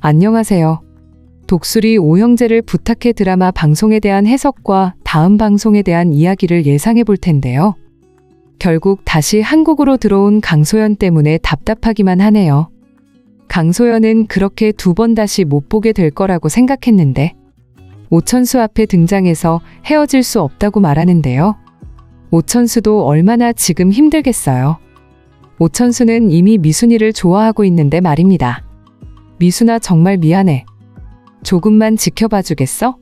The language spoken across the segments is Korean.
안녕하세요. 독수리 오형제를 부탁해 드라마 방송에 대한 해석과 다음 방송에 대한 이야기를 예상해 볼 텐데요. 결국 다시 한국으로 들어온 강소연 때문에 답답하기만 하네요. 강소연은 그렇게 두 번 다시 못 보게 될 거라고 생각했는데 오천수 앞에 등장해서 헤어질 수 없다고 말하는데요. 오천수도 얼마나 지금 힘들겠어요. 오천수는 이미 미순이를 좋아하고 있는데 말입니다. 미순아, 정말 미안해. 조금만 지켜봐 주겠어?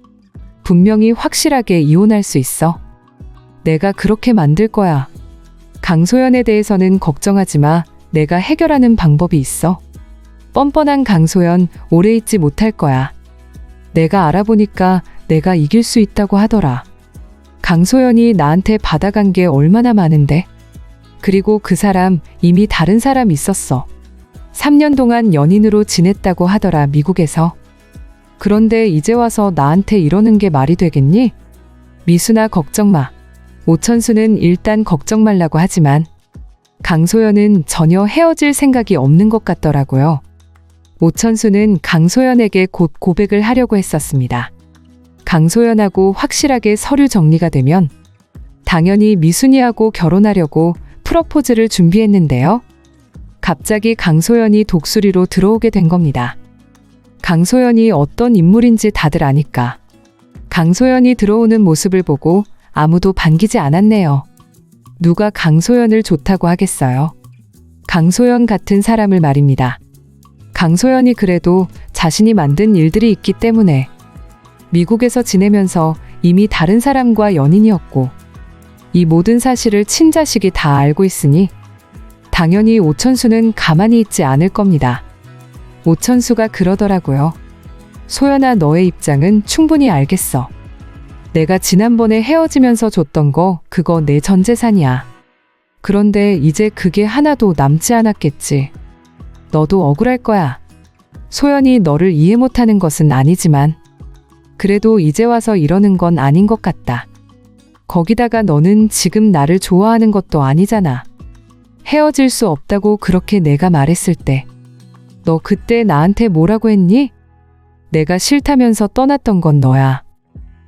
분명히 확실하게 이혼할 수 있어. 내가 그렇게 만들 거야. 강소연에 대해서는 걱정하지 마. 내가 해결하는 방법이 있어. 뻔뻔한 강소연, 오래 있지 못할 거야. 내가 알아보니까 내가 이길 수 있다고 하더라. 강소연이 나한테 받아간 게 얼마나 많은데. 그리고 그 사람 이미 다른 사람 있었어. 3년 동안 연인으로 지냈다고 하더라, 미국에서. 그런데 이제 와서 나한테 이러는 게 말이 되겠니? 미순아, 걱정 마. 오천수는 일단 걱정 말라고 하지만 강소연은 전혀 헤어질 생각이 없는 것 같더라고요. 오천수는 강소연에게 곧 고백을 하려고 했었습니다. 강소연하고 확실하게 서류 정리가 되면 당연히 미순이하고 결혼하려고 프러포즈를 준비했는데요. 갑자기 강소연이 독수리로 들어오게 된 겁니다. 강소연이 어떤 인물인지 다들 아니까. 강소연이 들어오는 모습을 보고 아무도 반기지 않았네요. 누가 강소연을 좋다고 하겠어요? 강소연 같은 사람을 말입니다. 강소연이 그래도 자신이 만든 일들이 있기 때문에 미국에서 지내면서 이미 다른 사람과 연인이었고 이 모든 사실을 친자식이 다 알고 있으니 당연히 오천수는 가만히 있지 않을 겁니다. 오천수가 그러더라고요. 소연아, 너의 입장은 충분히 알겠어. 내가 지난번에 헤어지면서 줬던 거 그거 내 전 재산이야. 그런데 이제 그게 하나도 남지 않았겠지. 너도 억울할 거야. 소연이 너를 이해 못하는 것은 아니지만 그래도 이제 와서 이러는 건 아닌 것 같다. 거기다가 너는 지금 나를 좋아하는 것도 아니잖아. 헤어질 수 없다고 그렇게 내가 말했을 때 너 그때 나한테 뭐라고 했니? 내가 싫다면서 떠났던 건 너야.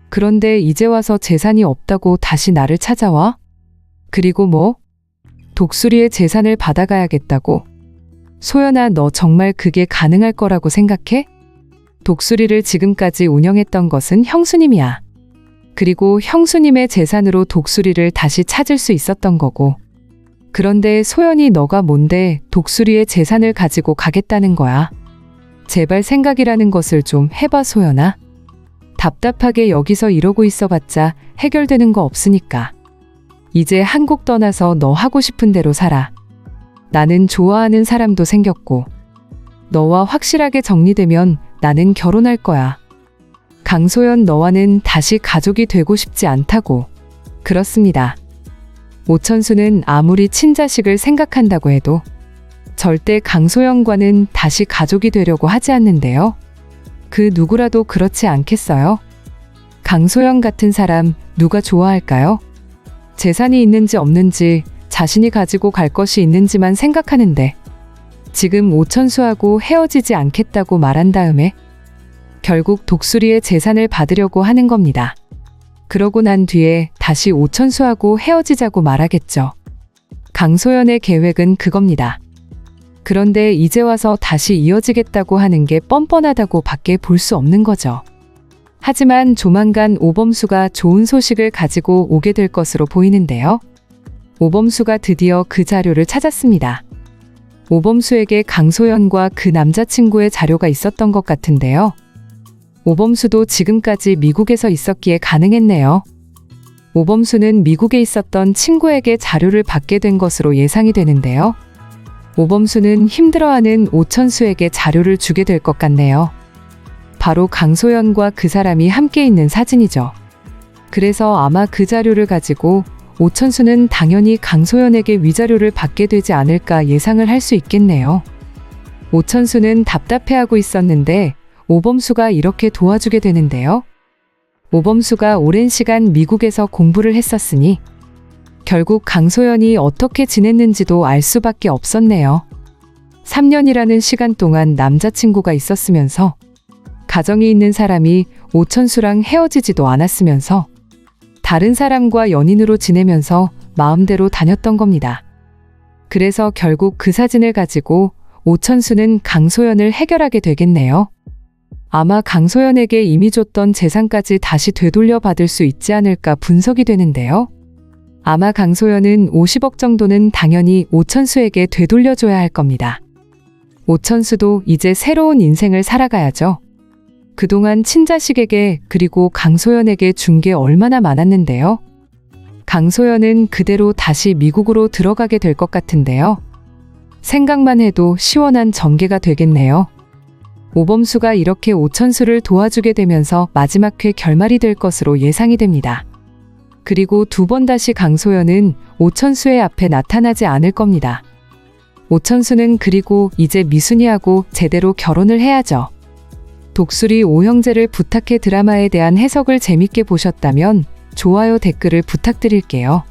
그런데 이제 와서 재산이 없다고 다시 나를 찾아와? 그리고 뭐? 독수리의 재산을 받아가야겠다고? 소연아, 너 정말 그게 가능할 거라고 생각해? 독수리를 지금까지 운영했던 것은 형수님이야. 그리고 형수님의 재산으로 독수리를 다시 찾을 수 있었던 거고. 그런데 소연이 너가 뭔데 독수리의 재산을 가지고 가겠다는 거야? 제발 생각이라는 것을 좀 해봐, 소연아. 답답하게 여기서 이러고 있어봤자 해결되는 거 없으니까. 이제 한국 떠나서 너 하고 싶은 대로 살아. 나는 좋아하는 사람도 생겼고 너와 확실하게 정리되면 나는 결혼할 거야. 강소연, 너와는 다시 가족이 되고 싶지 않다고. 그렇습니다. 오천수는 아무리 친자식을 생각한다고 해도 절대 강소연과는 다시 가족이 되려고 하지 않는데요. 그 누구라도 그렇지 않겠어요? 강소연 같은 사람 누가 좋아할까요? 재산이 있는지 없는지, 자신이 가지고 갈 것이 있는지만 생각하는데 지금 오천수하고 헤어지지 않겠다고 말한 다음에 결국 독수리의 재산을 받으려고 하는 겁니다. 그러고 난 뒤에 다시 오천수하고 헤어지자고 말하겠죠. 강소연의 계획은 그겁니다. 그런데 이제 와서 다시 이어지겠다고 하는 게 뻔뻔하다고 밖에 볼 수 없는 거죠. 하지만 조만간 오범수가 좋은 소식을 가지고 오게 될 것으로 보이는데요. 오범수가 드디어 그 자료를 찾았습니다. 오범수에게 강소연과 그 남자친구의 자료가 있었던 것 같은데요. 오범수도 지금까지 미국에서 있었기에 가능했네요. 오범수는 미국에 있었던 친구에게 자료를 받게 된 것으로 예상이 되는데요. 오범수는 힘들어하는 오천수에게 자료를 주게 될 것 같네요. 바로 강소연과 그 사람이 함께 있는 사진이죠. 그래서 아마 그 자료를 가지고 오천수는 당연히 강소연에게 위자료를 받게 되지 않을까 예상을 할 수 있겠네요. 오천수는 답답해하고 있었는데 오범수가 이렇게 도와주게 되는데요. 오범수가 오랜 시간 미국에서 공부를 했었으니 결국 강소연이 어떻게 지냈는지도 알 수밖에 없었네요. 3년이라는 시간 동안 남자친구가 있었으면서 가정이 있는 사람이 오천수랑 헤어지지도 않았으면서 다른 사람과 연인으로 지내면서 마음대로 다녔던 겁니다. 그래서 결국 그 사진을 가지고 오천수는 강소연을 해결하게 되겠네요. 아마 강소연에게 이미 줬던 재산까지 다시 되돌려 받을 수 있지 않을까 분석이 되는데요. 아마 강소연은 50억 정도는 당연히 오천수에게 되돌려줘야 할 겁니다. 오천수도 이제 새로운 인생을 살아가야죠. 그동안 친자식에게 그리고 강소연에게 준 게 얼마나 많았는데요. 강소연은 그대로 다시 미국으로 들어가게 될 것 같은데요. 생각만 해도 시원한 전개가 되겠네요. 오범수가 이렇게 오천수를 도와주게 되면서 마지막 회 결말이 될 것으로 예상이 됩니다. 그리고 두 번 다시 강소연은 오천수의 앞에 나타나지 않을 겁니다. 오천수는 그리고 이제 미순이하고 제대로 결혼을 해야죠. 독수리 오형제를 부탁해 드라마에 대한 해석을 재밌게 보셨다면 좋아요 댓글을 부탁드릴게요.